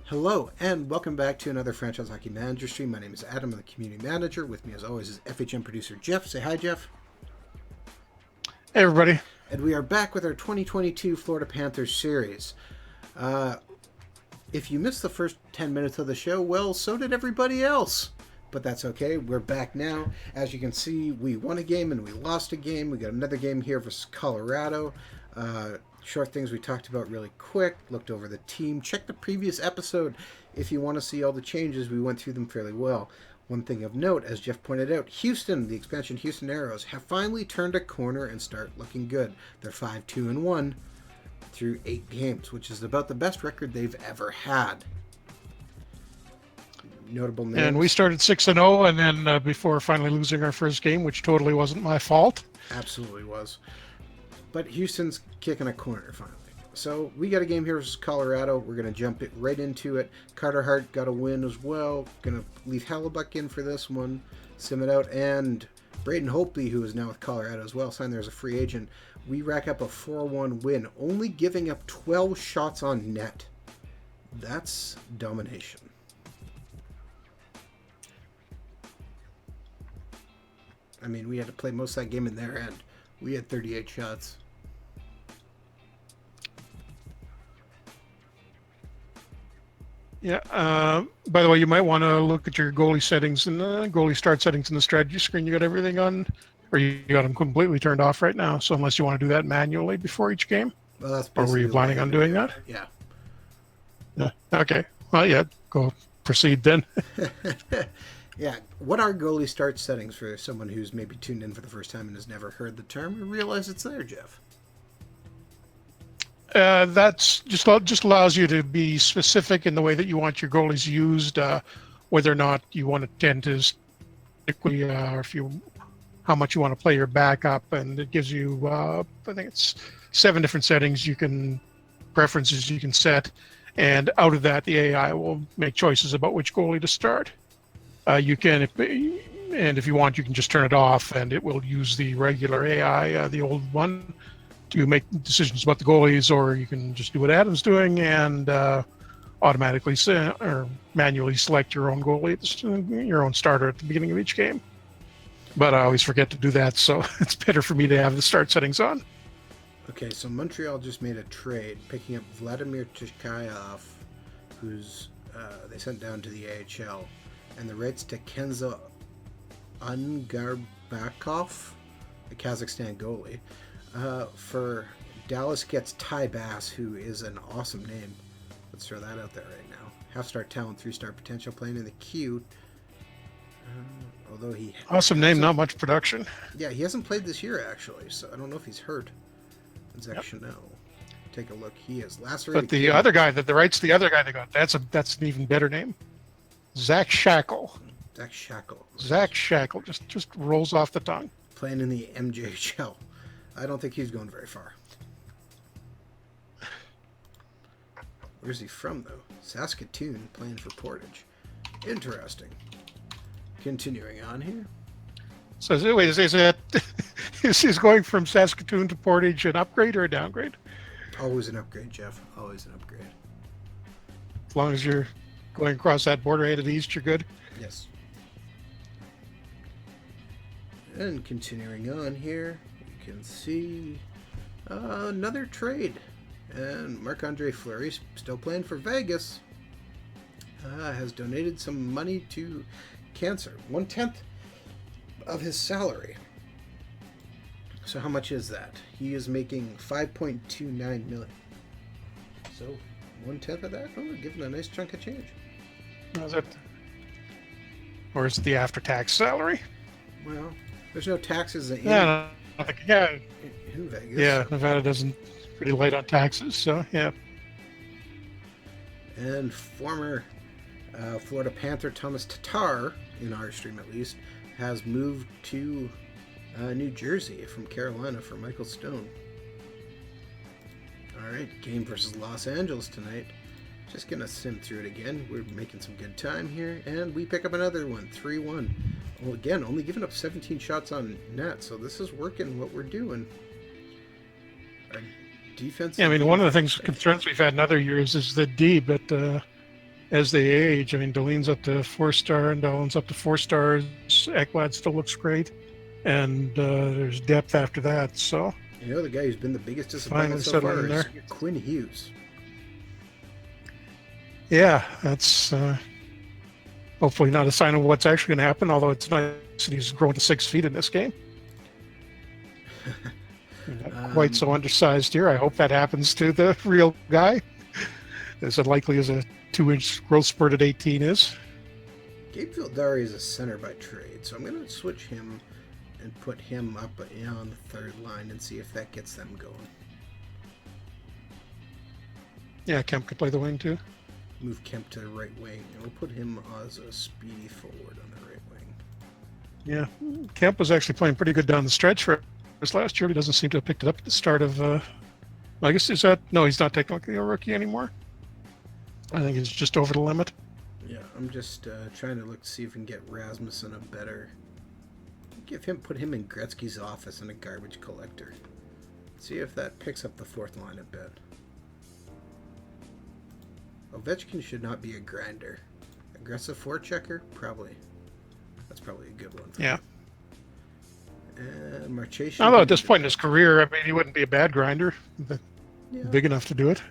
Hello, and welcome back to another Franchise Hockey Manager stream. My name is Adam, I'm the Community Manager. With me, as always, is FHM producer Jeff. Say hi, Jeff. Hey, everybody. And we are back with our 2022 Florida Panthers series. If you missed the first 10 minutes of the show, well, so did everybody else. But that's okay. We're back now. As you can see, we won a game and we lost a game. We got another game here versus Colorado. Short things we talked about really quick. Looked over the team. Check the previous episode if you want to see all the changes. We went through them fairly well. One thing of note, as Jeff pointed out, Houston, the expansion Houston Aeros, have finally turned a corner and start looking good. They're 5-2-1 through 8 games, which is about the best record they've ever had. Notable names. And we started 6-0, and then before finally losing our first game, which totally wasn't my fault. Absolutely was. But Houston's kicking a corner finally. So we got a game here versus Colorado. We're going to jump it right into it. Carter Hart got a win as well. Going to leave Hellebuck in for this one. Sim it out. And Braden Holtby, who is now with Colorado as well, signed there as a free agent. We rack up a 4-1 win, only giving up 12 shots on net. That's domination. I mean, we had to play most of that game in their end. We had 38 shots. Yeah. By the way, you might want to look at your goalie settings and goalie start settings in the strategy screen. You got everything on, or you got them completely turned off right now. So unless you want to do that manually before each game, Well, that's or were you planning on doing that? Yeah. Yeah. Okay. Well, yeah. Go proceed then. Yeah. What are goalie start settings for someone who's maybe tuned in for the first time and has never heard the term or realize it's there, Jeff? That's just allows you to be specific in the way that you want your goalies used, whether or not you want to tend to stick with, or how much you want to play your backup, and it gives you, I think it's 7 different settings preferences you can set, and out of that, the AI will make choices about which goalie to start. You can, if you want, you can just turn it off, and it will use the regular AI, the old one, to make decisions about the goalies, or you can just do what Adam's doing and automatically or manually select your own goalie, your own starter at the beginning of each game. But I always forget to do that, so it's better for me to have the start settings on. Okay, so Montreal just made a trade, picking up Vladimir Tishkayev, who's they sent down to the AHL, and the rights to Kenza Ungarbakov, the Kazakhstan goalie. For Dallas gets Ty Bass, who is an awesome name. Let's throw that out there right now. Half-star talent, 3-star potential, playing in the Q. Although he awesome name, not much production. Yeah, he hasn't played this year actually, so I don't know if he's hurt. Zach Chanel. Take a look. He is lacerated. But the other guy the rights they got, that's an even better name. Zach Shackle. Zach Shackle just rolls off the tongue. Playing in the MJHL. I don't think he's going very far. Where's he from, though? Saskatoon, playing for Portage. Interesting. Continuing on here. So wait, is that is going from Saskatoon to Portage an upgrade or a downgrade? Always an upgrade, Jeff. Always an upgrade. As long as you're going across that border headed east, you're good? Yes. And continuing on here, you can see another trade. And Marc-Andre Fleury, still playing for Vegas, has donated some money to cancer. 1/10 of his salary. So how much is that? He is making $5.29 million. So 1/10 of that? Oh, we're giving a nice chunk of change. Is it? Or is it the after-tax salary? Well, there's no taxes in Yeah, in Vegas. Yeah, Nevada doesn't pretty light on taxes, so yeah. And former Florida Panther Thomas Tatar, in our stream at least, has moved to New Jersey from Carolina for Michael Stone. All right, game versus Los Angeles tonight. Just going to sim through it again. We're making some good time here, and we pick up another one, 3-1. Well, again, only giving up 17 shots on net, so this is working what we're doing. Our defense... Yeah, I mean, one of the concerns we've had in other years is the D, but as they age. I mean, Delene's up to 4-star and Dolan's up to 4 stars. Ekblad still looks great. And there's depth after that. So You know, the guy who's been the biggest finally disappointment so far settling in is there. Quinn Hughes. Yeah, that's hopefully not a sign of what's actually going to happen, although it's nice that he's grown to 6 feet in this game. Not quite so undersized here. I hope that happens to the real guy, as unlikely as a 2-inch growth spurt at 18 is. Gabe Vildari is a center by trade, so I'm going to switch him and put him up on the third line and see if that gets them going. Yeah, Kemp could play the wing too. Move Kemp to the right wing, and we'll put him as a speedy forward on the right wing. Yeah, Kemp was actually playing pretty good down the stretch for us last year. He doesn't seem to have picked it up at the start of. I guess is that no? He's not technically a rookie anymore. I think he's just over the limit. Yeah, I'm just trying to look to see if we can get Rasmussen a better. Put him in Gretzky's office and a garbage collector. See if that picks up the fourth line a bit. Ovechkin should not be a grinder. Aggressive forechecker? Probably. That's probably a good one. Yeah. And Marcheshin. Although at this point in his career, I mean, he wouldn't be a bad grinder. But Yeah. big enough to do it.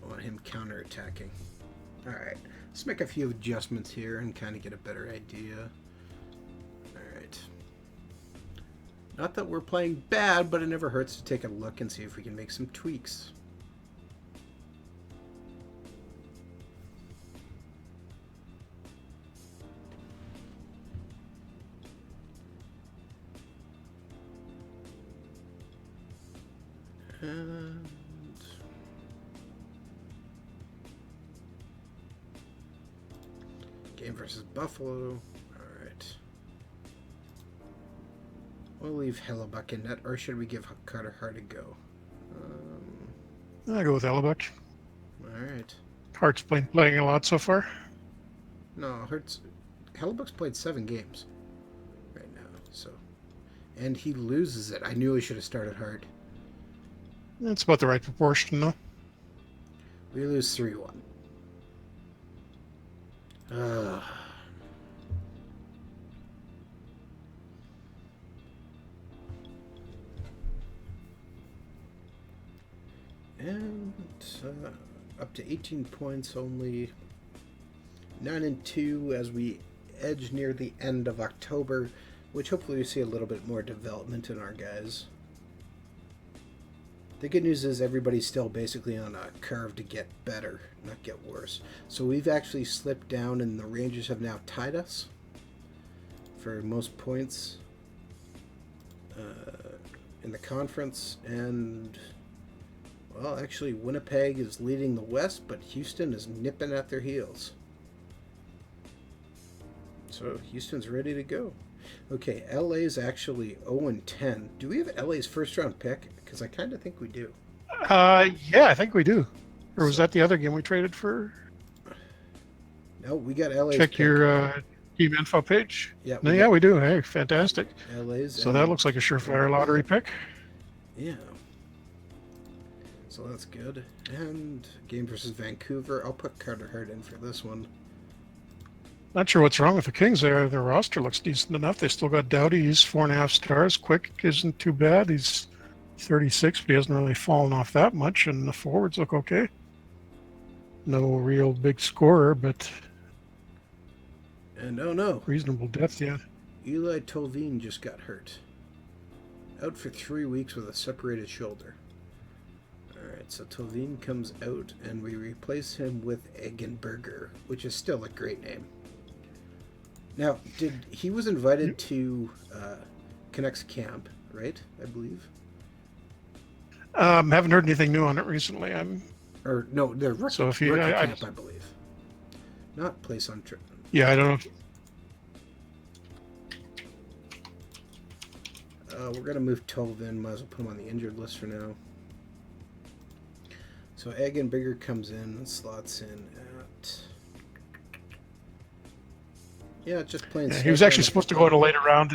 I want him counterattacking. Alright. Let's make a few adjustments here and kind of get a better idea. Alright. Not that we're playing bad, but it never hurts to take a look and see if we can make some tweaks. And game versus Buffalo. Alright. We'll leave Hellebuck in net, or should we give Carter Hart a go? I go with Hellebuck. Alright. Hart's playing a lot so far. No, Hellebuck's played 7 games right now, so. And he loses it. I knew he should have started Hart. It's about the right proportion, though. We lose 3-1. And up to 18 points only. 9-2 as we edge near the end of October, which hopefully we see a little bit more development in our guys. The good news is everybody's still basically on a curve to get better, not get worse. So we've actually slipped down, and the Rangers have now tied us for most points in the conference. And, well, actually Winnipeg is leading the West, but Houston is nipping at their heels. So Houston's ready to go. Okay, LA's actually 0-10. Do we have LA's first round pick? Because I kind of think we do. Yeah, I think we do. Or was that the other game we traded for? No, we got LA's Check pick. your team info page. Yeah, No, yeah, we do. Hey, fantastic. LA's. So that looks like a surefire lottery pick. Yeah. So that's good. And game versus Vancouver. I'll put Carter Hart in for this one. Not sure what's wrong with the Kings there. Their roster looks decent enough. They still got Doughty. He's 4.5 stars. Quick isn't too bad. He's 36, but he hasn't really fallen off that much. And the forwards look okay. No real big scorer, but And oh no, reasonable depth, yeah. Eli Tolvin just got hurt. Out for 3 weeks with a separated shoulder. Alright, so Tolvin comes out and we replace him with Eggenberger, which is still a great name. Now, he was invited to Canucks camp, right? I believe. Haven't heard anything new on it recently. Or no, they're rookie, So if you- rookie I- camp, I believe. Not place on trip. Yeah, I don't know. We're gonna move Tolvin. Might as well put him on the injured list for now. So Eggenberger comes in and slots in at. Yeah, just playing. Yeah, he was actually supposed to go in a later round,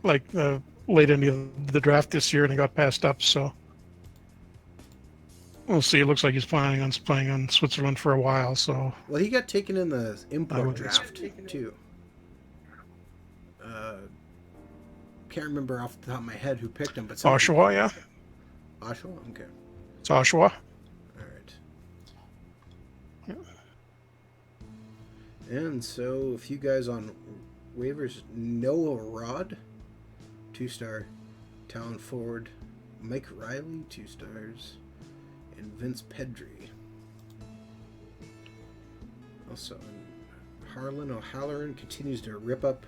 late in the draft this year, and he got passed up. So We'll see. It looks like he's planning on playing on Switzerland for a while, so Well, he got taken in the I import would draft too. Uh, can't remember off the top of my head who picked him, but somebody. Oshawa, yeah. Oshawa? Okay. It's Oshawa. All right. And so, a few guys on waivers: Noah Rod, 2-star, talent forward; Mike Riley, 2 stars, and Vince Pedri. Also, Harlan O'Halloran continues to rip up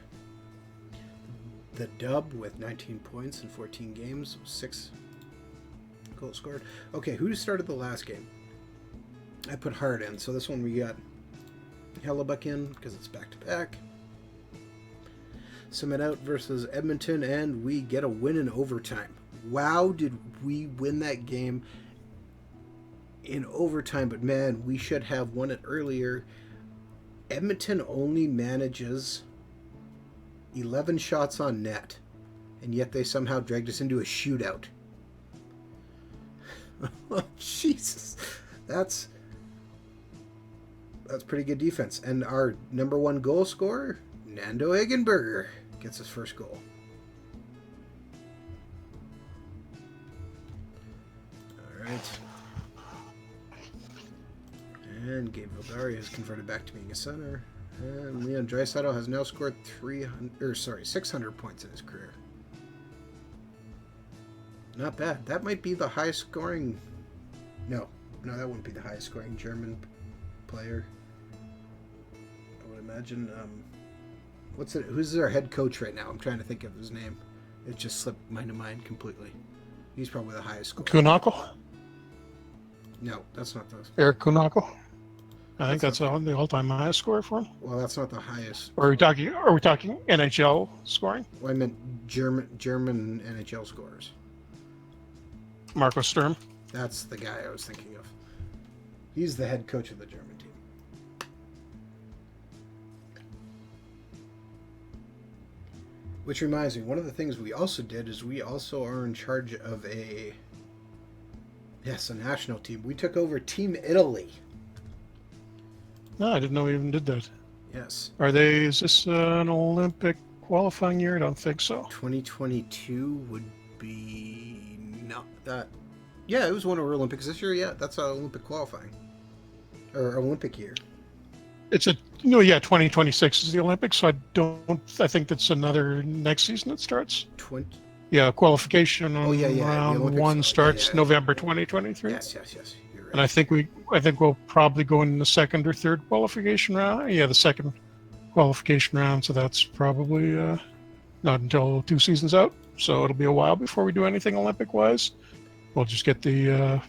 the dub with 19 points in 14 games, 6 goals scored. Okay, who started the last game? I put Hart in, so this one we got Hellebuck in because it's back-to-back. Summit out versus Edmonton, and we get a win in overtime. Wow, did we win that game in overtime, but man, we should have won it earlier. Edmonton only manages 11 shots on net, and yet they somehow dragged us into a shootout. Oh, Jesus. That's pretty good defense. And our number 1 goal scorer, Nando Eggenberger, gets his first goal. All right. And Gabe Vildari is converted back to being a center. And Leon Draisaitl has now scored 600 points in his career. Not bad. That might be the highest scoring. No, that wouldn't be the highest scoring German player. I would imagine. Who's their head coach right now? I'm trying to think of his name. It just slipped my mind completely. He's probably the highest scorer. Kuhnhackl? No, that's not the. Eric Kuhnhackl? I think that's the all-time highest score for him. Well, that's not the highest. Or are we talking NHL scoring? Well, I meant German NHL scorers. Marco Sturm. That's the guy I was thinking of. He's the head coach of the German team. Which reminds me, one of the things we also did is we also are in charge of a national team. We took over Team Italy. No, I didn't know we even did that. Yes. Is this an Olympic qualifying year? I don't think so. 2022 would be not that. Yeah, it was one of our Olympics this year. Yeah, that's Olympic qualifying. Or Olympic year. 2026 is the Olympics, so I think that's another next season that starts. Qualification round 1 starts November 2023. Yes, you're right. And I think we'll probably go in the second or third qualification round. Yeah, the second qualification round, so that's probably not until 2 seasons out. So it'll be a while before we do anything Olympic-wise. We'll just get the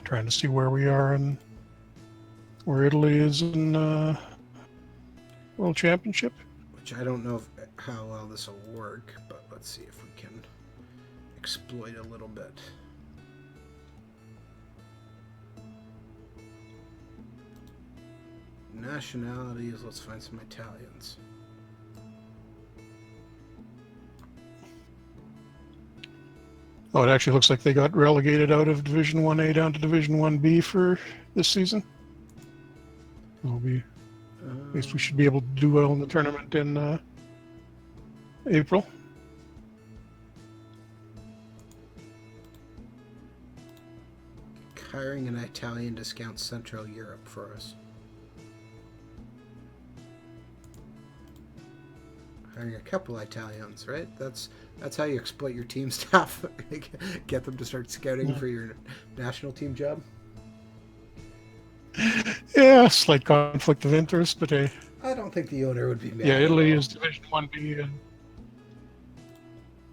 trying to see where we are and where Italy is in World Championship. Which I don't know how well this will work, but let's see if we can exploit a little bit. Nationalities, let's find some Italians. Oh, it actually looks like they got relegated out of Division 1A down to Division 1B for this season. At least we should be able to do well in the tournament in April. Hiring an Italian discounts Central Europe for us. Hiring a couple Italians, right? That's how you exploit your team staff. Get them to start scouting for your national team job. Yeah, slight conflict of interest, but hey. I don't think the owner would be mad. Yeah, Italy is Division 1B.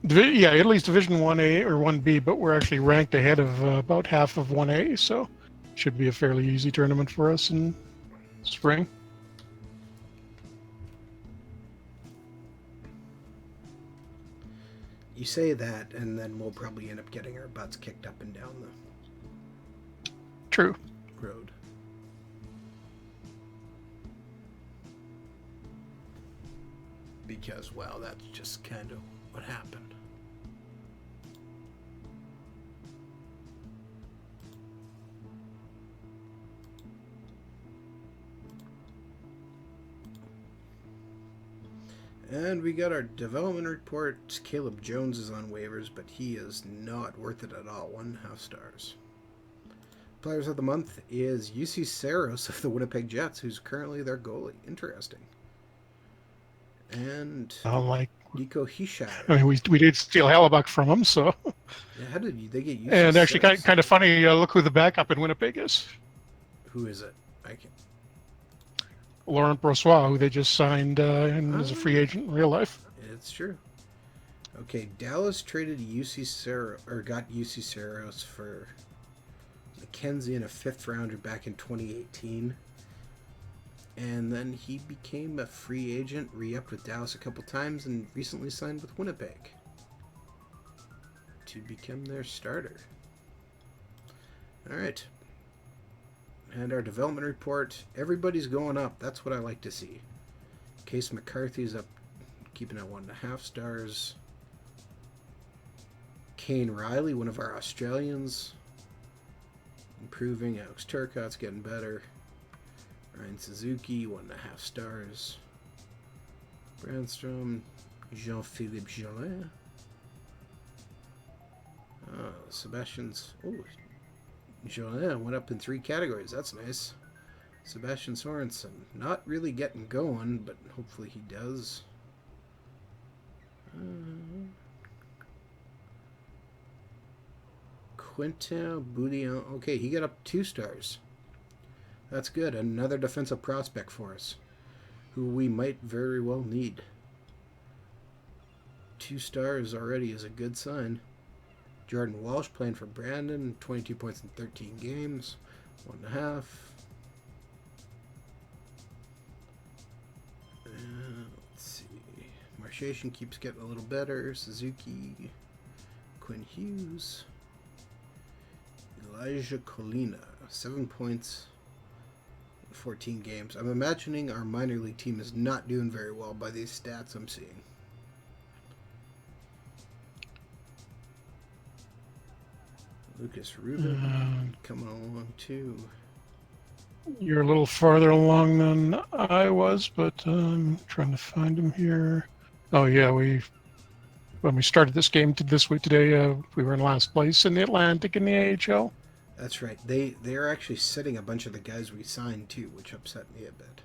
Italy's Division 1A or 1B, but we're actually ranked ahead of about half of 1A, so should be a fairly easy tournament for us in spring. You say that, and then we'll probably end up getting our butts kicked up and down the True. road. Because, well, that's just kind of what happened. And we got our development report. Caleb Jones is on waivers, but he is not worth it at all. 1.5 stars. Players of the month is UC Saros of the Winnipeg Jets, who's currently their goalie. Interesting. And Like, Nico Hischier. I mean, we did steal Hellebuck from him, so. Yeah, how did they get UC And actually, Saros? kind of funny. Look who the backup in Winnipeg is. Who is it? I can't. Laurent Brossois, who they just signed and is a free agent in real life. It's true. Okay, Dallas traded UC Saros, or got UC Saros for McKenzie in a 5th rounder back in 2018. And then he became a free agent, re-upped with Dallas a couple times, and recently signed with Winnipeg to become their starter. All right. And our development report, everybody's going up. That's what I like to see. Case McCarthy's up, keeping at 1.5 stars. Kane Riley, one of our Australians, improving. Alex Turcotte's getting better. Ryan Suzuki, 1.5 stars. Brandstrom, Jean-Philippe Jolin. Sebastian's. Oh, Jolin went up in 3 categories. That's nice. Sebastian Sorensen, not really getting going, but hopefully he does. Quentin Boudillon. Okay, he got up 2 stars. That's good. Another defensive prospect for us, who we might very well need. 2 stars already is a good sign. Jordan Walsh playing for Brandon, 22 points in 13 games, 1.5. Let's see. Marchation keeps getting a little better. Suzuki, Quinn Hughes, Elijah Colina, 7 points. 14 games. I'm imagining our minor league team is not doing very well by these stats I'm seeing. Lucas Rubin coming along too. You're a little farther along than I was, but I'm trying to find him here. Oh yeah, when we started this game this week today, we were in last place in the Atlantic in the AHL. That's right. They're actually sitting a bunch of the guys we signed too, which upset me a bit.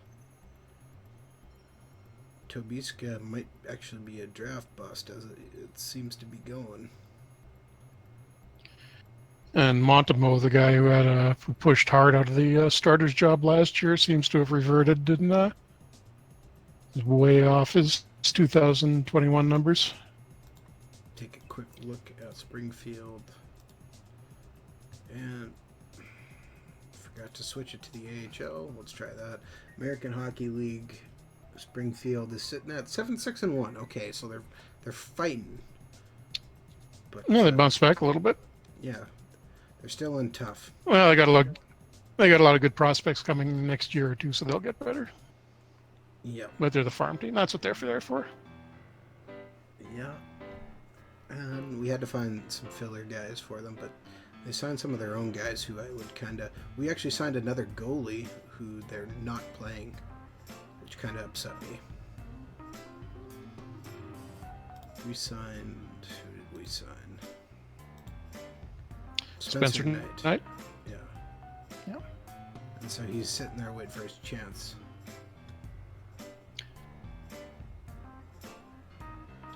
Tobiska might actually be a draft bust, as it seems to be going. And Montemo, the guy who pushed hard out of the starter's job last year, seems to have reverted and is way off his 2021 numbers. Take a quick look at Springfield. And forgot to switch it to the AHL. Let's try that. American Hockey League. Springfield is sitting at 7-6-1. Okay, so they're fighting. But yeah, they bounced back a little bit. Yeah, they're still in tough. Well, they got a lot of good prospects coming next year or two, so they'll get better. Yeah, but they're the farm team. That's what they're there for. Yeah, and we had to find some filler guys for them, but they signed some of their own guys who I would kind of... We actually signed another goalie who they're not playing, which kind of upset me. We signed... Who did we sign? Spencer Knight? Yeah. Yeah. And so he's sitting there waiting for his chance.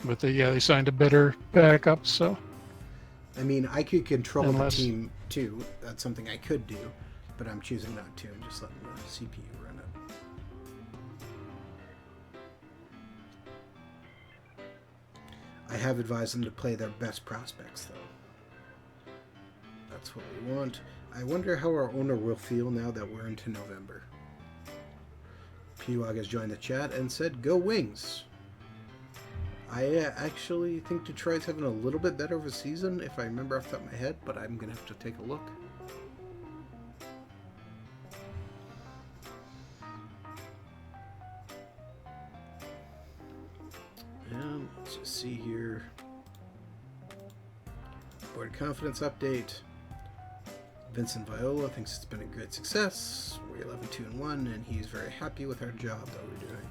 But they signed a better backup, so... I mean, I could control the team too. That's something I could do, but I'm choosing not to and just letting the CPU run it. I have advised them to play their best prospects, though. That's what we want. I wonder how our owner will feel now that we're into November. P-Wog has joined the chat and said, "Go Wings." I actually think Detroit's having a little bit better of a season, if I remember off the top of my head, but I'm going to have to take a look. And let's just see here. Board confidence update. Vincent Viola thinks it's been a great success. We're 11-2-1, and he's very happy with our job that we're doing.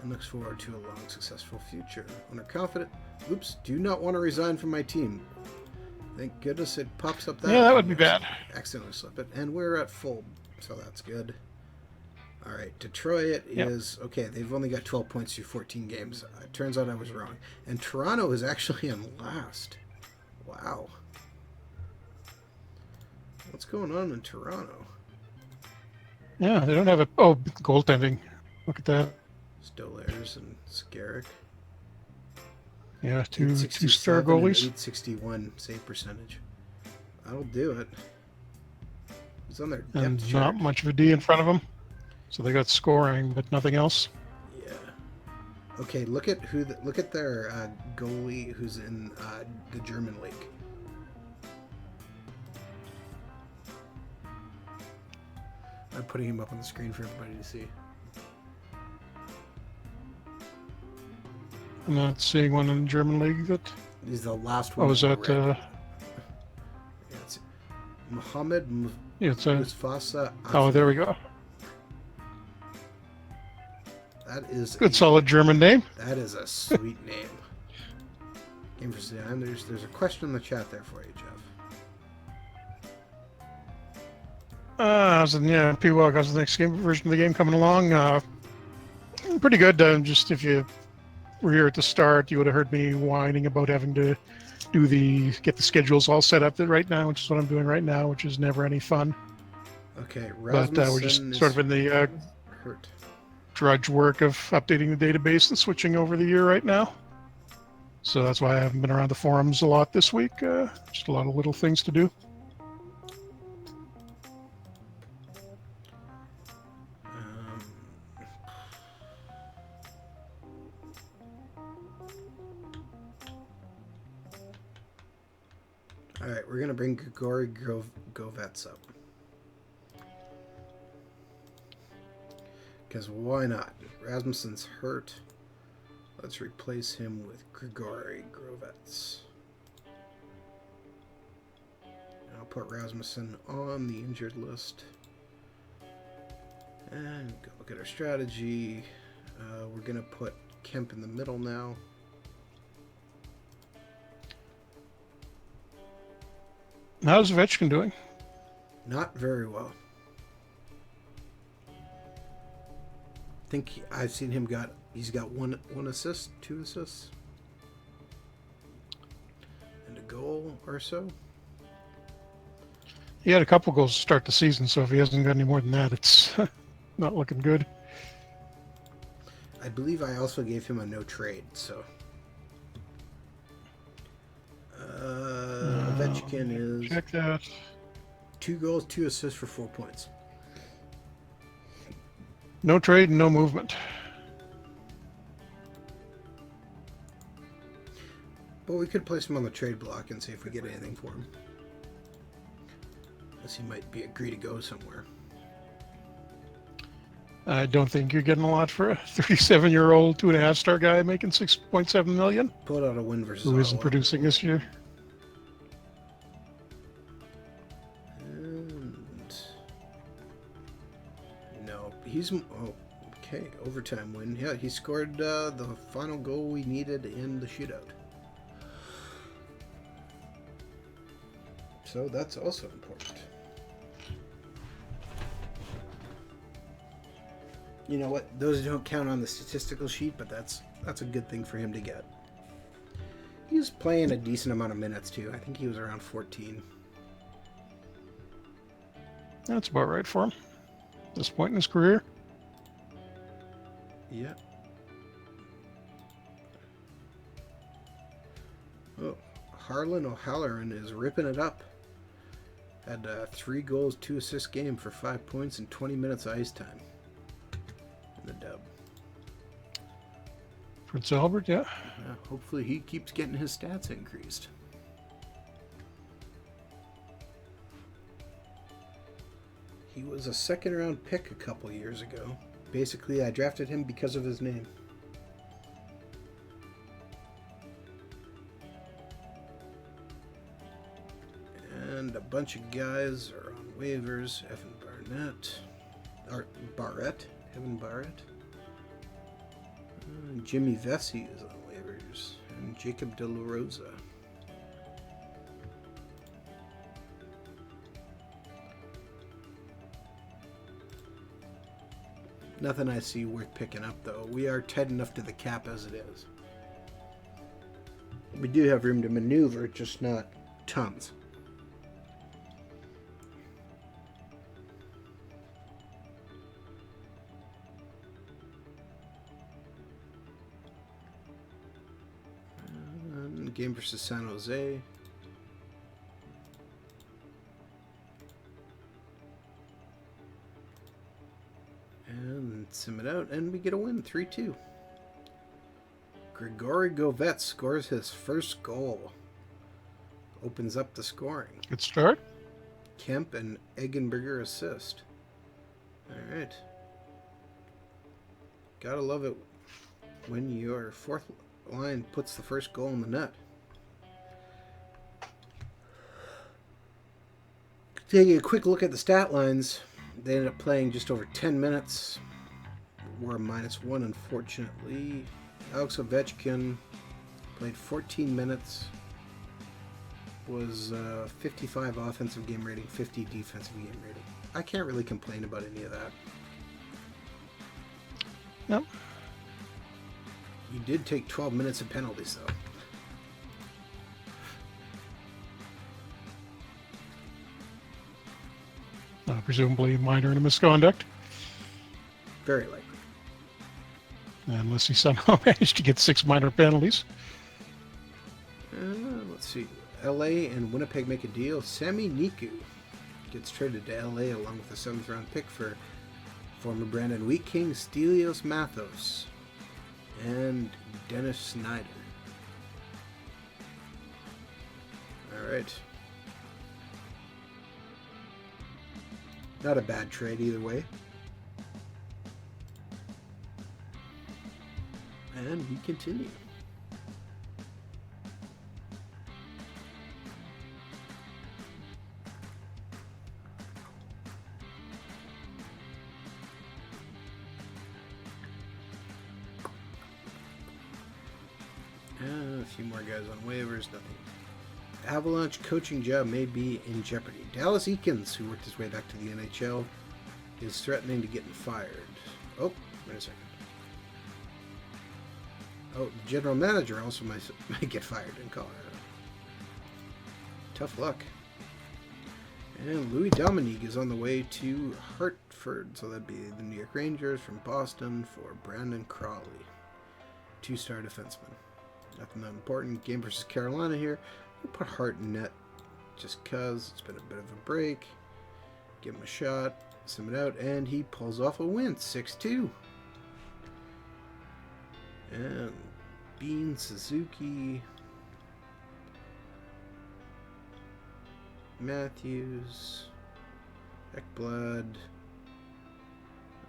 and looks forward to a long, successful future. When are confident, oops, do not want to resign from my team. Thank goodness it pops up that. Yeah, that would be bad. Accidentally slip it, and we're at full, so that's good. All right, Detroit is okay. They've only got 12 points through 14 games. It turns out I was wrong, and Toronto is actually in last. Wow, what's going on in Toronto? Yeah, they don't have a goaltending. Look at that. Stolarz and Skarek. Yeah, two-star goalies. 861 save percentage. That'll do it. He's on their depth And chart. not much of a D in front of them. So they got scoring, but nothing else. Yeah. Okay, look at their goalie who's in the German league. I'm putting him up on the screen for everybody to see. I'm not seeing one in the German league that. He's the last one. Oh, is that? Yeah, it's Mohamed Mufasa. Oh, there we go. That is good, solid German name. That is a sweet name. Game for Zion. There's a question in the chat there for you, Jeff. Yeah, P-Walk, how's the next version of the game coming along? Pretty good. Just if you were here at the start, you would have heard me whining about having to get the schedules all set up right now, which is what I'm doing right now, which is never any fun. Okay, but we're just sort of in the drudge work of updating the database and switching over the year right now. So that's why I haven't been around the forums a lot this week. Just a lot of little things to do. All right, we're gonna bring Grigory Govets up. Because why not? Rasmussen's hurt. Let's replace him with Grigory Govets. I'll put Rasmussen on the injured list. And go look at our strategy. We're going to put Kemp in the middle now. How's Ovechkin doing? Not very well. I think I've seen him he's got one assist, 2 assists, and a goal or so. He had a couple goals to start the season, so if he hasn't got any more than that, it's not looking good. I believe I also gave him a no trade, so Ovechkin is check that. 2 goals, 2 assists for 4 points. No trade and no movement. But we could place him on the trade block and see if we get anything for him. Unless he might agree to go somewhere. I don't think you're getting a lot for a 37-year-old 2.5-star guy making $6.7 million. Pulled out a win versus who isn't Ottawa. producing this year. And no, he's okay. Overtime win. Yeah, he scored the final goal we needed in the shootout. So that's also important. You know what? Those don't count on the statistical sheet, but that's a good thing for him to get. He was playing a decent amount of minutes too. I think he was around 14. That's about right for him at this point in his career. Yeah. Oh, Harlan O'Halloran is ripping it up. Had 3 goals, 2 assists game for 5 points and 20 minutes of ice time. In the dub. Prince Albert, yeah. Hopefully he keeps getting his stats increased. He was a 2nd round pick a couple years ago. Basically, I drafted him because of his name. And a bunch of guys are on waivers. Evan Barrett. Jimmy Vesey is on waivers. And Jacob De La Rosa. Nothing I see worth picking up, though. We are tight enough to the cap as it is. We do have room to maneuver, just not tons. Game versus San Jose. And sim it out, and we get a win, 3-2. Grigory Govets scores his first goal. Opens up the scoring. Good start. Kemp and Eggenberger assist. Alright. Gotta love it when your fourth line puts the first goal in the net. Taking a quick look at the stat lines, they ended up playing just over 10 minutes. We're a -1, unfortunately. Alex Ovechkin played 14 minutes. Was 55 offensive game rating, 50 defensive game rating. I can't really complain about any of that. Nope. You did take 12 minutes of penalties, though. Presumably minor in misconduct. Very likely. Unless he somehow managed to get 6 minor penalties. Let's see. LA and Winnipeg make a deal. Sami Niku gets traded to LA along with a 7th round pick for former Brandon Wheat King, Stelios Mathos, and Dennis Snyder. Alright. Not a bad trade either way. And we continue. A few more guys on waivers, nothing. Avalanche coaching job may be in jeopardy. Dallas Eakins, who worked his way back to the NHL, is threatening to get fired. Oh, wait a second. Oh, the general manager also might get fired in Colorado. Tough luck. And Louis Dominique is on the way to Hartford, so that'd be the New York Rangers from Boston for Brandon Crawley. 2-star defenseman. Nothing that important. Game versus Carolina here. We'll put Hart in net just because it's been a bit of a break. Give him a shot. Sim it out. And he pulls off a win. 6-2. And Bean, Suzuki, Matthews, Ekblad.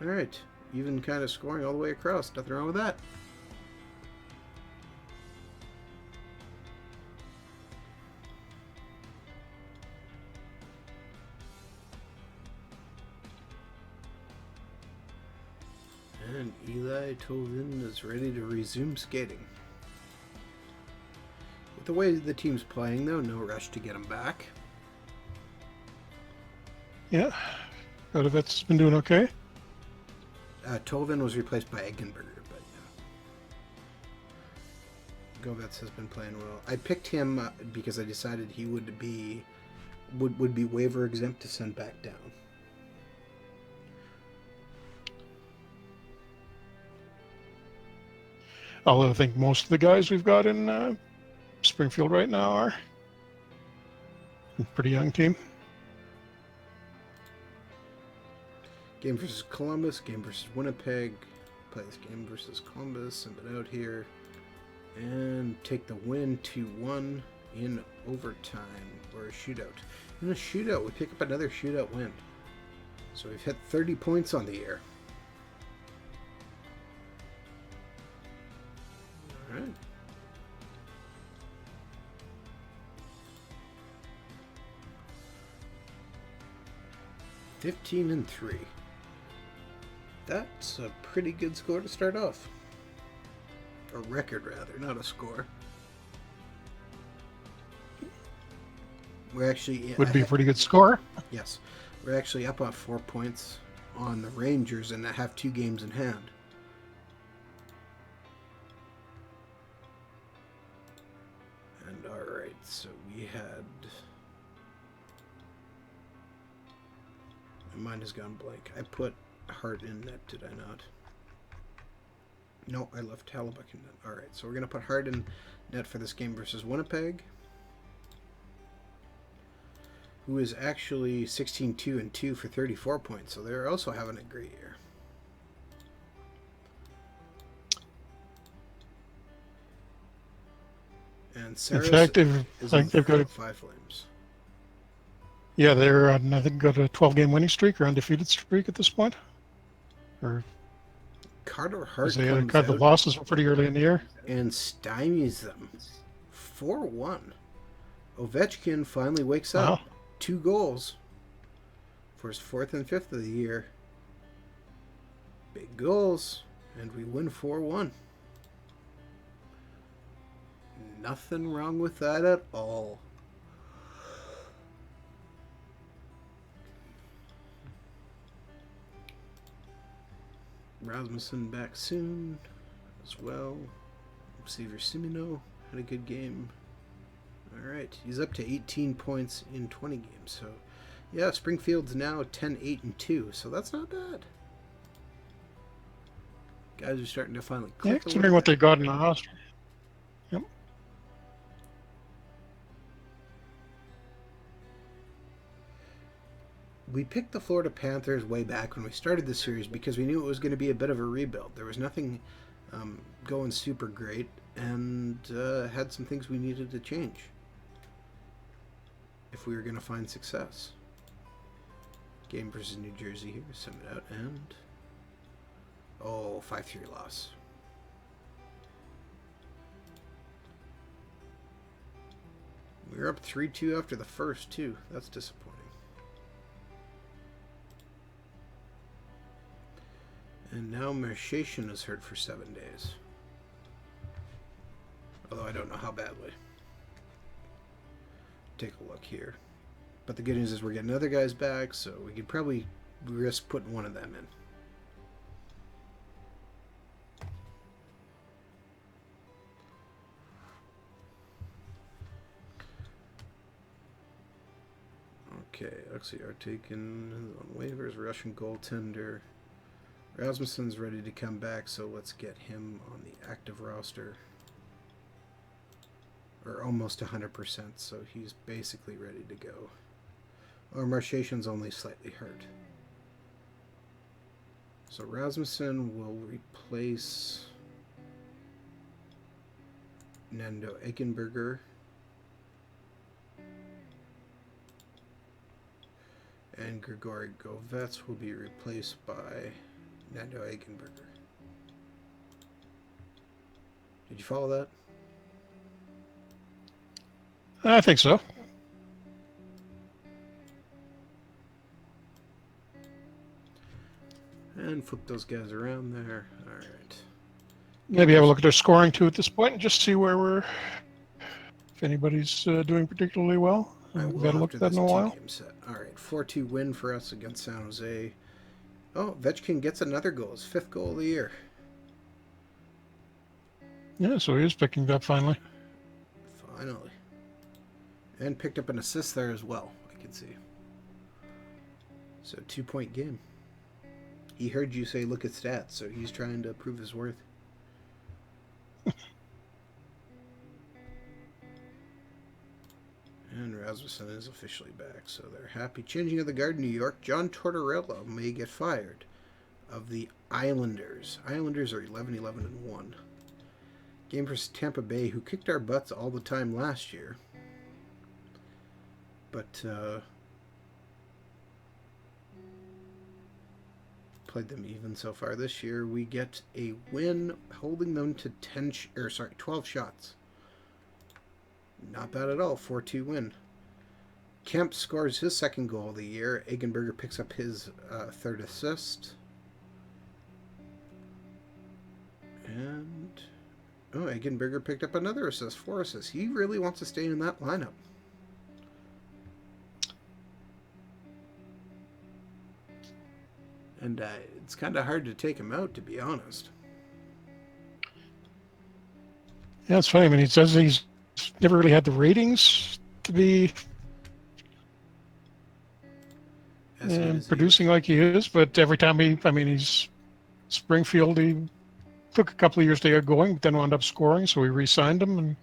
Alright. Even kind of scoring all the way across. Nothing wrong with that. And Eli Tolvin is ready to resume skating. With the way the team's playing, though, no rush to get him back. Yeah. Godovets been doing okay. Tolvin was replaced by Eggenberger, but yeah. Govets has been playing well. I picked him because I decided he would be waiver exempt to send back down. Although I think most of the guys we've got in Springfield right now are a pretty young team. Game versus Columbus, game versus Winnipeg. Play this game versus Columbus, send it out here. And take the win 2-1 in overtime, or a shootout. In a shootout, we pick up another shootout win. So we've hit 30 points on the year. Alright. (15-3). That's a pretty good score to start off. A record, rather, not a score. We're actually... Would be a pretty good score. Yes. We're actually up on 4 points on the Rangers and have 2 games in hand. And alright, so we had... My mind has gone blank. I put Hart in net, did I not? No, I left Hallebuck in net. Alright, so we're going to put Hart in net for this game versus Winnipeg, who is actually 16-2-2 for 34 points. So they're also having a great year. And Sarah, in fact, they've got 5 Flames. Yeah, they're I think got a 12-game winning streak or undefeated streak at this point. Or Carter Hart they comes got the out losses pretty early in the year and stymies them 4-1. Ovechkin finally wakes up. Wow. 2 goals for his 4th and 5th of the year. Big goals, and we win 4-1. Nothing wrong with that at all. Rasmussen back soon as well. Receiver Simino had a good game. Alright, he's up to 18 points in 20 games. So, yeah, Springfield's now 10-8-2, so that's not bad. Guys are starting to finally click. Yeah, considering what they got in the roster. Yep. We picked the Florida Panthers way back when we started the series because we knew it was going to be a bit of a rebuild. There was nothing going super great, and had some things we needed to change if we were going to find success. Game versus New Jersey here, sum it out, and 5-3 loss. We were up 3-2 after the first, too. That's disappointing. And now Marchation is hurt for 7 days. Although I don't know how badly. Take a look here. But the good news is we're getting other guys back, so we could probably risk putting one of them in. Okay, Alexei Artakin on waivers, Russian goaltender. Rasmussen's ready to come back, so let's get him on the active roster. Or almost 100%, so he's basically ready to go. Or Marchation's only slightly hurt. So Rasmussen will replace Nando Eichenberger. And Grigory Govets will be replaced by Nando Eichenberger. Did you follow that? I think so. And flip those guys around there. All right. Maybe have a look at their scoring too at this point and just see where we're, if anybody's doing particularly well. We've got to look at that in a while. Set. All right, 4-2 win for us against San Jose. Oh, Ovechkin gets another goal. His 5th goal of the year. Yeah, so he is picking it up finally. Finally. And picked up an assist there as well, I can see. So 2-point game. He heard you say look at stats, so he's trying to prove his worth. And Rasmussen is officially back, so they're happy. Changing of the guard in New York, John Tortorella may get fired of the Islanders. Islanders are 11-11-1. Game versus Tampa Bay, who kicked our butts all the time last year. But played them even so far this year. We get a win, holding them to 12 shots. Not bad at all. 4-2 win. Kemp scores his 2nd goal of the year. Eichenberger picks up his 3rd assist. And Oh, Eggenberger picked up another assist, 4 assists. He really wants to stay in that lineup. And it's kind of hard to take him out, to be honest. Yeah, it's funny. I mean, he says he's never really had the ratings to be As good as he producing is. like he is, but every time he's Springfield. He took a couple of years to get going, but then wound up scoring, so we re-signed him, and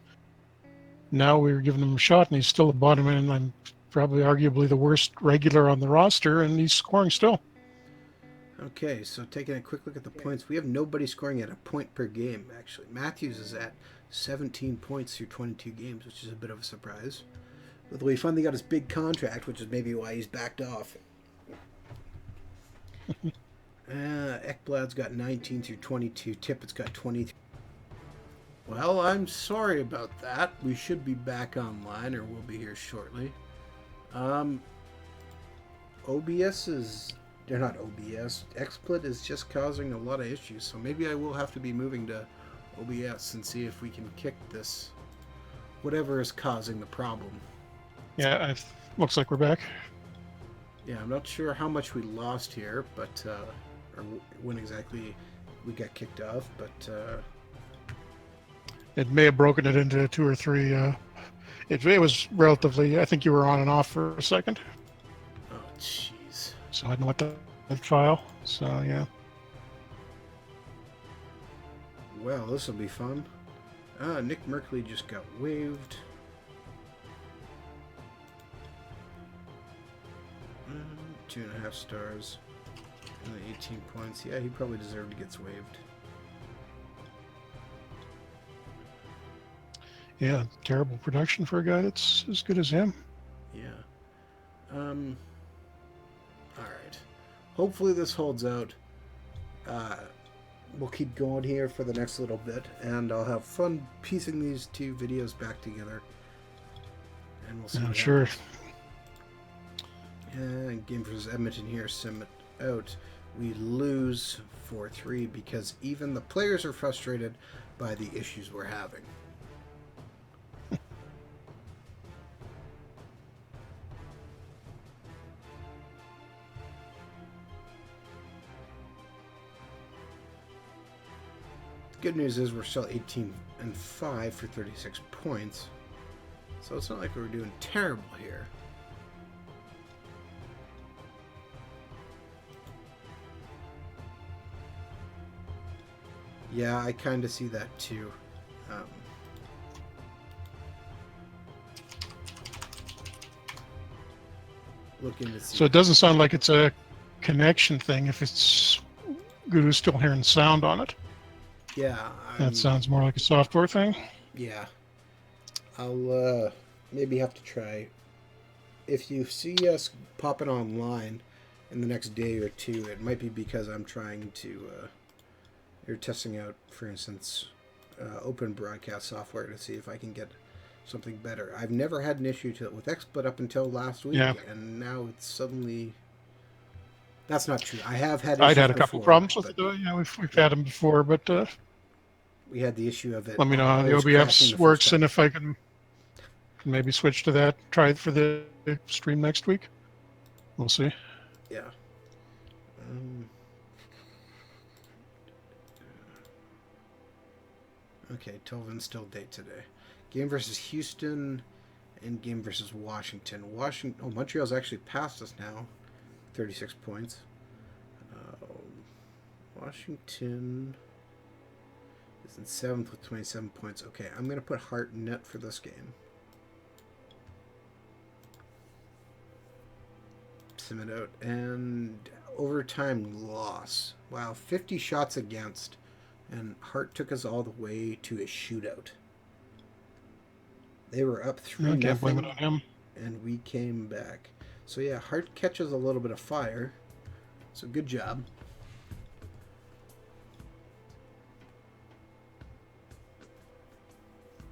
now we're giving him a shot, and he's still a bottom end. I'm probably arguably the worst regular on the roster, and he's scoring still. Okay, so taking a quick look at the points, we have nobody scoring at a point per game, actually. Matthews is at 17 points through 22 games, which is a bit of a surprise. Although he finally got his big contract, which is maybe why he's backed off. Ekblad's got 19 through 22. Tippett's got 23. Well, I'm sorry about that. We should be back online, or we'll be here shortly. OBS is... They're not OBS. XSplit is just causing a lot of issues, so maybe I will have to be moving to OBS and see if we can kick this, whatever is causing the problem. Yeah, looks like we're back. Yeah, I'm not sure how much we lost here, but or when exactly we got kicked off, but it may have broken it into 2 or 3. It was relatively. I think you were on and off for a second. Oh, jeez. So I don't know what that file. So yeah. Well, this will be fun. Nick Merkley just got waived. 2.5 stars. Only 18 points. Yeah, he probably deserved to get waived. Yeah, terrible production for a guy that's as good as him. Yeah. All right. Hopefully this holds out. We'll keep going here for the next little bit, and I'll have fun piecing these two videos back together. And we'll see. Yeah, sure. And game versus Edmonton here, sim it out. We lose 4-3 because even the players are frustrated by the issues we're having. Good news is we're still 18-5 for 36 points. So it's not like we're doing terrible here. Yeah, I kind of see that too. Looking to see. So it doesn't sound like it's a connection thing if it's Gudu's still hearing sound on it. Yeah. That sounds more like a software thing. Yeah. I'll maybe have to try. If you see us popping online in the next day or two, it might be because I'm trying to... You're testing out, for instance, open broadcast software to see if I can get something better. I've never had an issue with XSplit up until last week, and now it's suddenly... That's not true. I have had issues I'd had a couple before, problems with it. Yeah, we've had them before, but we had the issue of it. let me know how the OBS works and if I can maybe switch to that. Try it for the stream next week. We'll see. Yeah. Okay, 12 instill date today. Game versus Houston and game versus Washington. Montreal's actually passed us now. 36 points. Washington is in 7th with 27 points. Okay, I'm going to put Hart in net for this game. Sim it out. And overtime loss. Wow, 50 shots against. And Hart took us all the way to a shootout. They were up 3-0. I can't blame it on him. And we came back. So yeah, Hart catches a little bit of fire. So good job.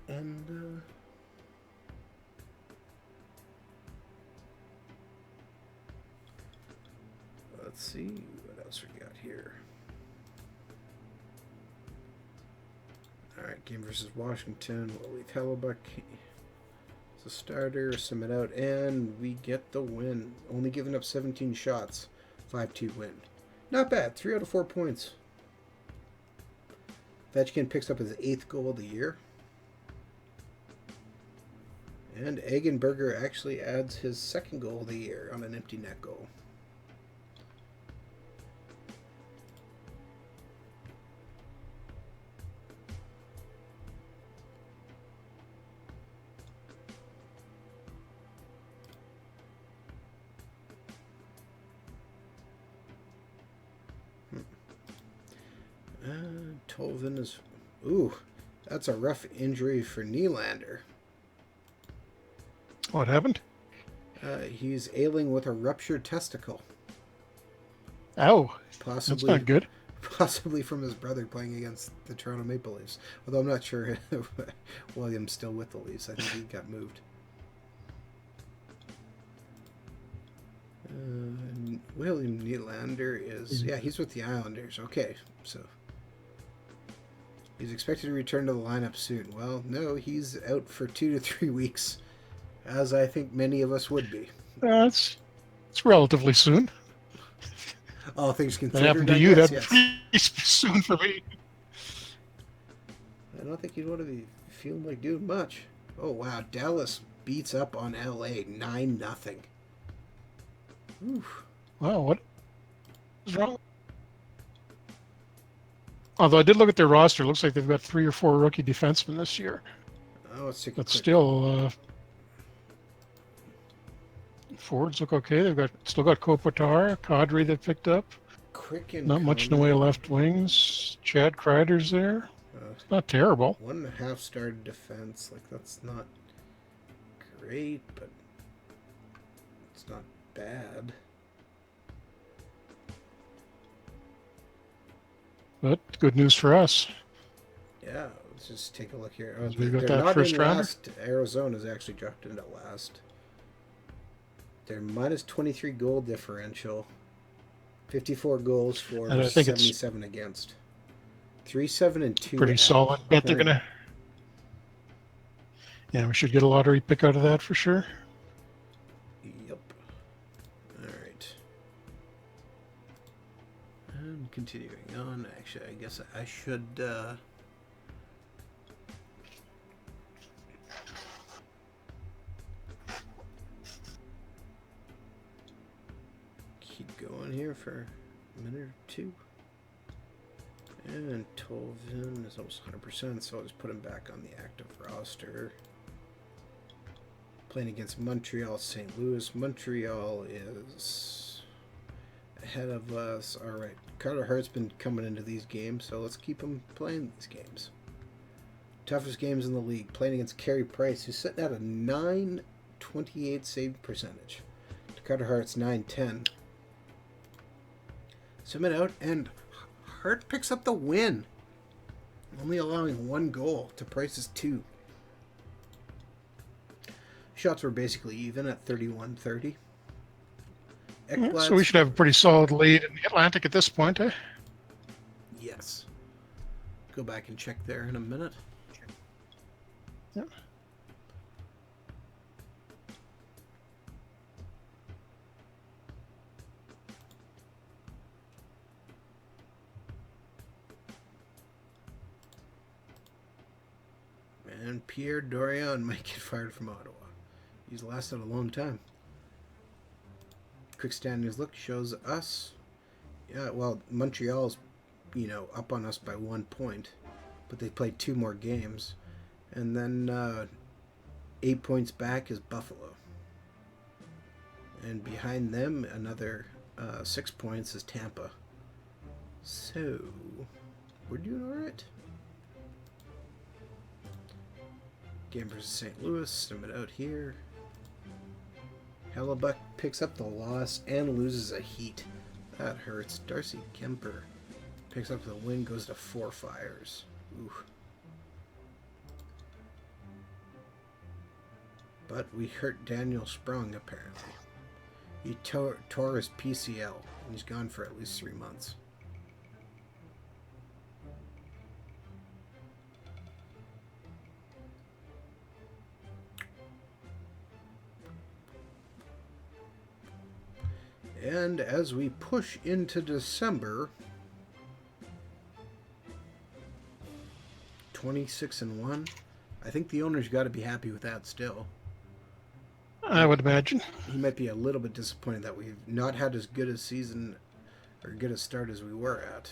And let's see what else we got here. All right, game versus Washington. We'll leave Hellebuck as a starter, submit out, and we get the win. Only giving up 17 shots. 5-2 win. Not bad. 3 out of 4 points. Vetchkin picks up his 8th goal of the year. And Eggenberger actually adds his 2nd goal of the year on an empty net goal. Tolvin is... Ooh, that's a rough injury for Nylander. What happened? He's ailing with a ruptured testicle. Oh, Possibly, that's not good. Possibly from his brother playing against the Toronto Maple Leafs. Although I'm not sure William's still with the Leafs. I think he got moved. William Nylander is... Yeah, he's with the Islanders. Okay, so... He's expected to return to the lineup soon. Well, no, he's out for 2 to 3 weeks, as I think many of us would be. It's relatively soon. All things That considered, happened to I you. guess, That's yes. pretty soon for me. I don't think you'd want to be feeling like doing much. Oh, wow. Dallas beats up on L.A. 9-0. Oof. Wow, what is wrong? Although I did look at their roster, it looks like they've got 3 or 4 rookie defensemen this year. Oh, let's take a But quick... still, forwards look okay. They've still got Kopitar, Kadri they picked up. Quick and Not much in the way of left wings. Chad Kreider's there. It's not terrible. 1.5 started defense. Like, that's not great, but it's not bad. But good news for us. Yeah, let's just take a look here. We got they're that not first in rounder. last. Arizona's actually dropped into last. They're minus 23 goal differential. 54 goals for, And I think 77 against. 3-7-2. Pretty solid. Bet they're gonna. Yeah, we should get a lottery pick out of that for sure. Yep. All right. And continuing on. Actually, I guess I should. Keep going here for a minute or two. And Tolvin is almost 100%, so I'll just put him back on the active roster. Playing against Montreal, St. Louis. Montreal is ahead of us. All right, Carter Hart's been coming into these games, so let's keep him playing these games. Toughest games in the league. Playing against Carey Price, who's sitting at a .928 save percentage. Carter Hart's .910. Submit out, and Hart picks up the win. Only allowing 1 goal to Price's 2. Shots were basically even at 31-30. So we should have a pretty solid lead in the Atlantic at this point, eh? Yes. Go back and check there in a minute. Yeah. And Pierre Dorion might get fired from Ottawa. He's lasted a long time. Quick standings look shows us. Yeah, well, Montreal's, up on us by 1 point. But they played 2 more games. And then 8 points back is Buffalo. And behind them, another 6 points is Tampa. So, we're doing alright. Game versus St. Louis, sum it out here. Hellebuck picks up the loss and loses a heat. That hurts. Darcy Kemper picks up the win, goes to 4 Fires. Ooh. But we hurt Daniel Sprung, apparently. He tore his PCL, and he's gone for at least 3 months. And as we push into December, 26-1. I think the owner's got to be happy with that still. I would imagine. He might be a little bit disappointed that we've not had as good a season or good a start as we were at.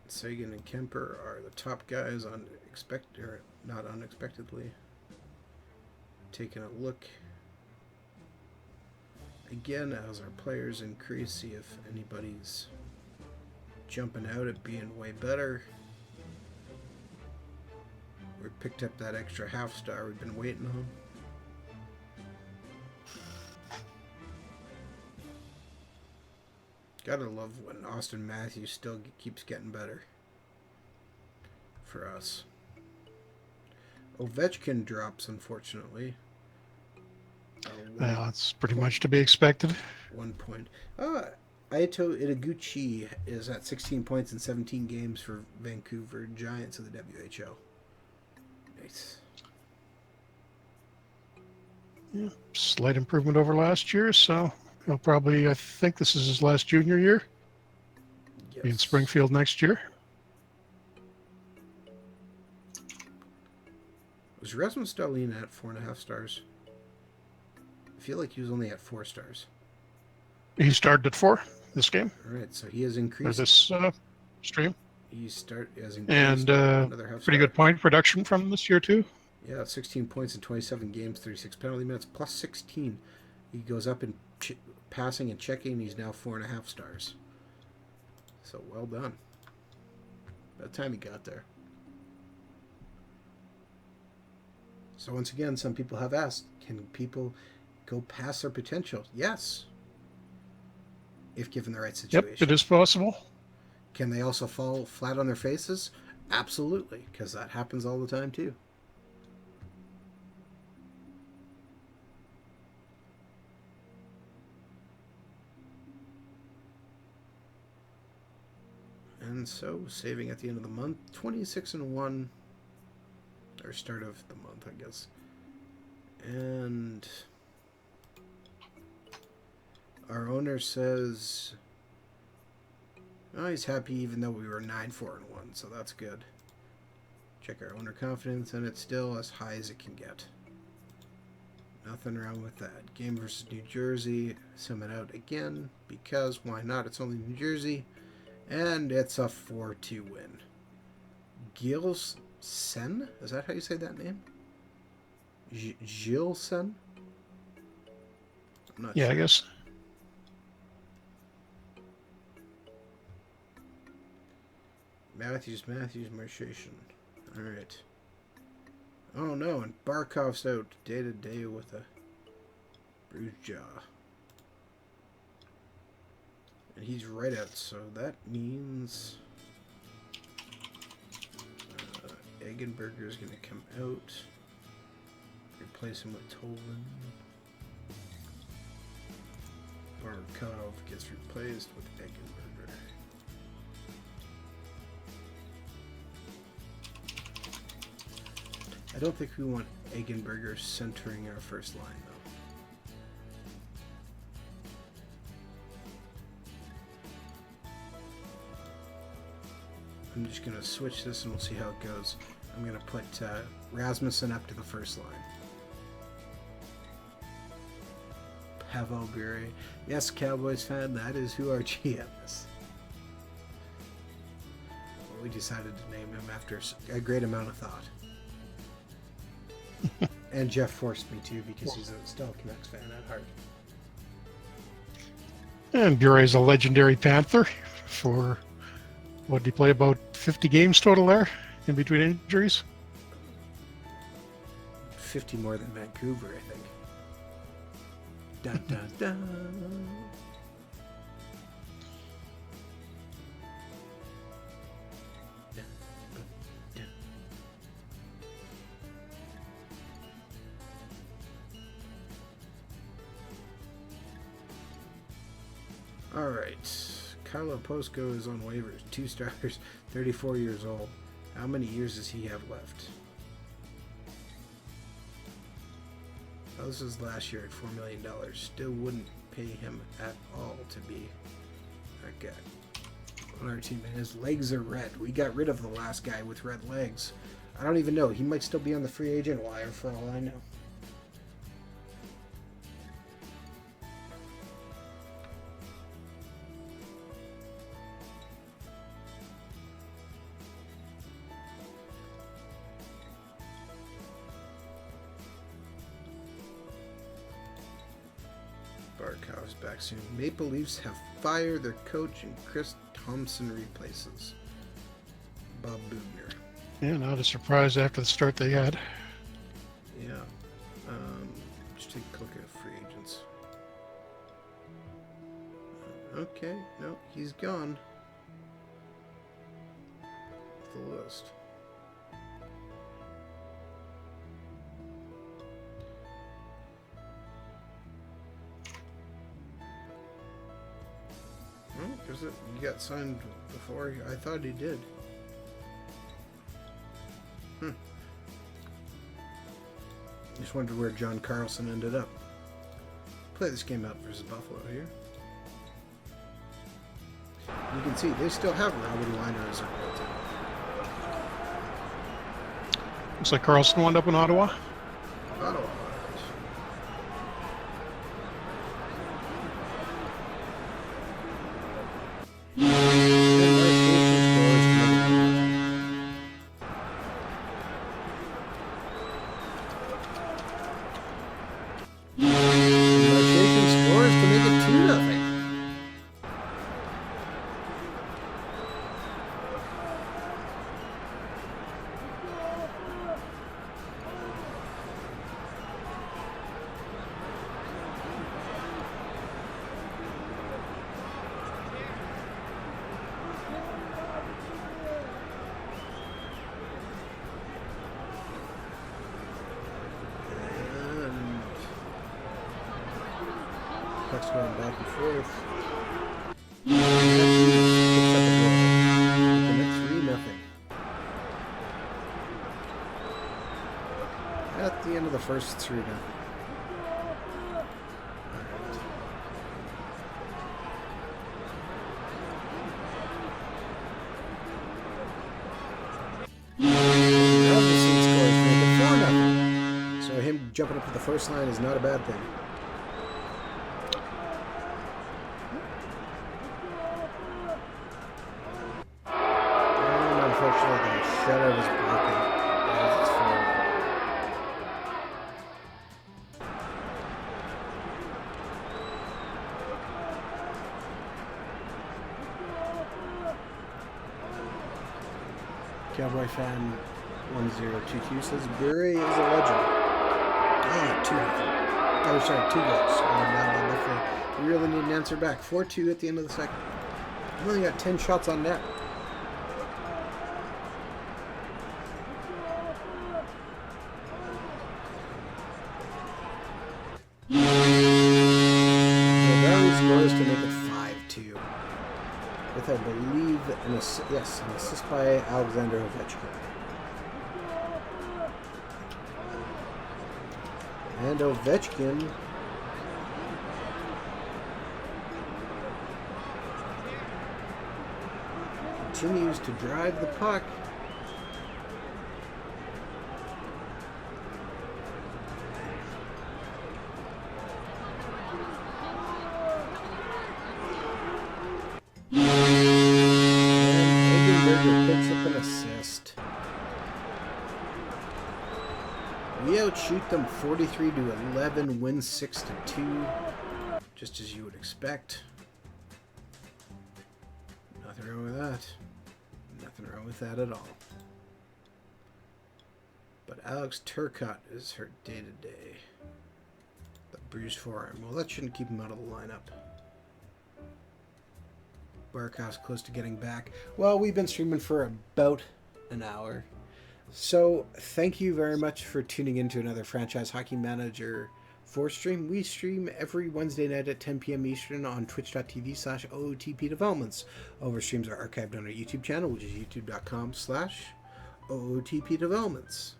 Sagan and Kemper are the top guys not unexpectedly. Taking a look again as our players increase, see if anybody's jumping out at being way better. We picked up that extra half star we've been waiting on. Gotta love when Austin Matthews still keeps getting better for us. Ovechkin drops, unfortunately. Well, that's pretty much to be expected. 1 point. Aito Itaguchi is at 16 points in 17 games for Vancouver Giants of the WHL. Nice. Yeah, slight improvement over last year, so he'll probably, I think this is his last junior year. Yes. Be in Springfield next year. Was Rasmus Dahlin at 4.5 stars? I feel like he was only at 4 stars. He started at 4 this game. All right, so he has Or increased. this stream. Has increased And another half pretty star. good point production from this year, too. Yeah, 16 points in 27 games, 36 penalty minutes, plus 16. He goes up in passing and checking. He's now 4.5 stars. So well done. By the time he got there. So once again, some people have asked, can people go past their potential? Yes. If given the right situation. Yep, it is possible. Can they also fall flat on their faces? Absolutely, because that happens all the time too. And so, saving at the end of the month, 26-1, or start of the month, I guess. And our owner says, oh, he's happy even though we were 9-4-1, so that's good. Check our owner confidence, and it's still as high as it can get. Nothing wrong with that. Game versus New Jersey, sim it out again, because why not? It's only New Jersey. And it's a 4-2 win. Gilsen? Is that how you say that name? Gilsen? I'm not Yeah, sure. I guess. Matthews, Marchation. Alright. Oh no, and Barkov's out day to day with a bruised jaw. And he's right out, so that means Eggenberger's going to come out. Replace him with Tolan. Barkov gets replaced with Eggenberger. I don't think we want Eggenberger centering our first line, though. I'm just going to switch this and we'll see how it goes. I'm going to put Rasmussen up to the first line. Pavel Bure. Yes, Cowboys fan, that is who our GM is. Well, we decided to name him after a great amount of thought. And Jeff forced me to because he's still a Canucks fan at heart. And Bure is a legendary Panther for, what did he play, about 50 games total there in between injuries? 50 more than Vancouver, I think. Dun, dun, dun. All right. Carlo Posco is on waivers. 2 stars, 34 years old. How many years does he have left? Oh, this was last year at $4 million. Still wouldn't pay him at all to be that guy on our team. And his legs are red. We got rid of the last guy with red legs. I don't even know. He might still be on the free agent wire for all I know. Barkow's back soon. Maple Leafs have fired their coach and Chris Thompson replaces Bob Bugner. Yeah, not a surprise after the start they had. Yeah. Just take a look at free agents. Okay, no, he's gone. The list. Because he got signed before I thought he did. Just wondered where John Carlson ended up. Play this game out versus Buffalo here. You can see they still have Robin Liner as a goaltender. Looks like Carlson wound up in Ottawa. Ottawa. Puck's going back and forth. Picks up a goal. And it's 3-0. At the end of the first, it's 3-0. Obviously, he scores to make it 4-0. So him jumping up to the first line is not a bad thing. Unfortunately, the shutter was broken as it's falling. Cowboy fan 1022 says Bury is a legend. Ah, 2-0. Oh, sorry, 2 goals. We really need an answer back. 4-2 at the end of the second. We only got 10 shots on net. Scores to make it 5-2. With, I believe, an assist by Alexander Ovechkin. And Ovechkin continues to drive the puck. Picks up an assist. We outshoot them 43-11, win 6-2, just as you would expect. Nothing wrong with that. Nothing wrong with that at all. But Alex Turcotte is hurt day-to-day. The bruised forearm. Well, that shouldn't keep him out of the lineup. Barkow's close to getting back. Well, we've been streaming for about an hour. So, thank you very much for tuning in to another Franchise Hockey Manager 4 stream. We stream every Wednesday night at 10 p.m. Eastern on twitch.tv/OOTP Developments. All of our streams are archived on our YouTube channel, which is youtube.com/OOTP Developments.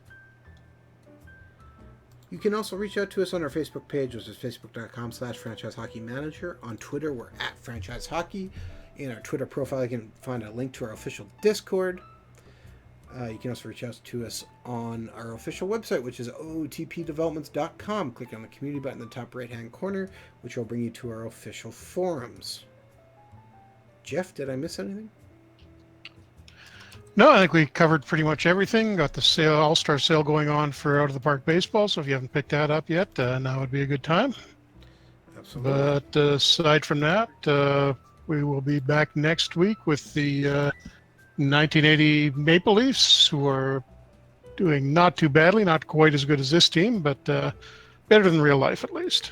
You can also reach out to us on our Facebook page, which is facebook.com/franchisehockey-manager. On Twitter, we're at Franchise Hockey. In our Twitter profile, you can find a link to our official Discord. You can also reach out to us on our official website, which is otpdevelopments.com. Click on the community button in the top right-hand corner, which will bring you to our official forums. Jeff, did I miss anything? No, I think we covered pretty much everything. Got the sale, All-Star sale going on for Out of the Park Baseball, so if you haven't picked that up yet, now would be a good time. Absolutely. But aside from that, we will be back next week with the 1980 Maple Leafs, who are doing not too badly, not quite as good as this team, but better than real life at least.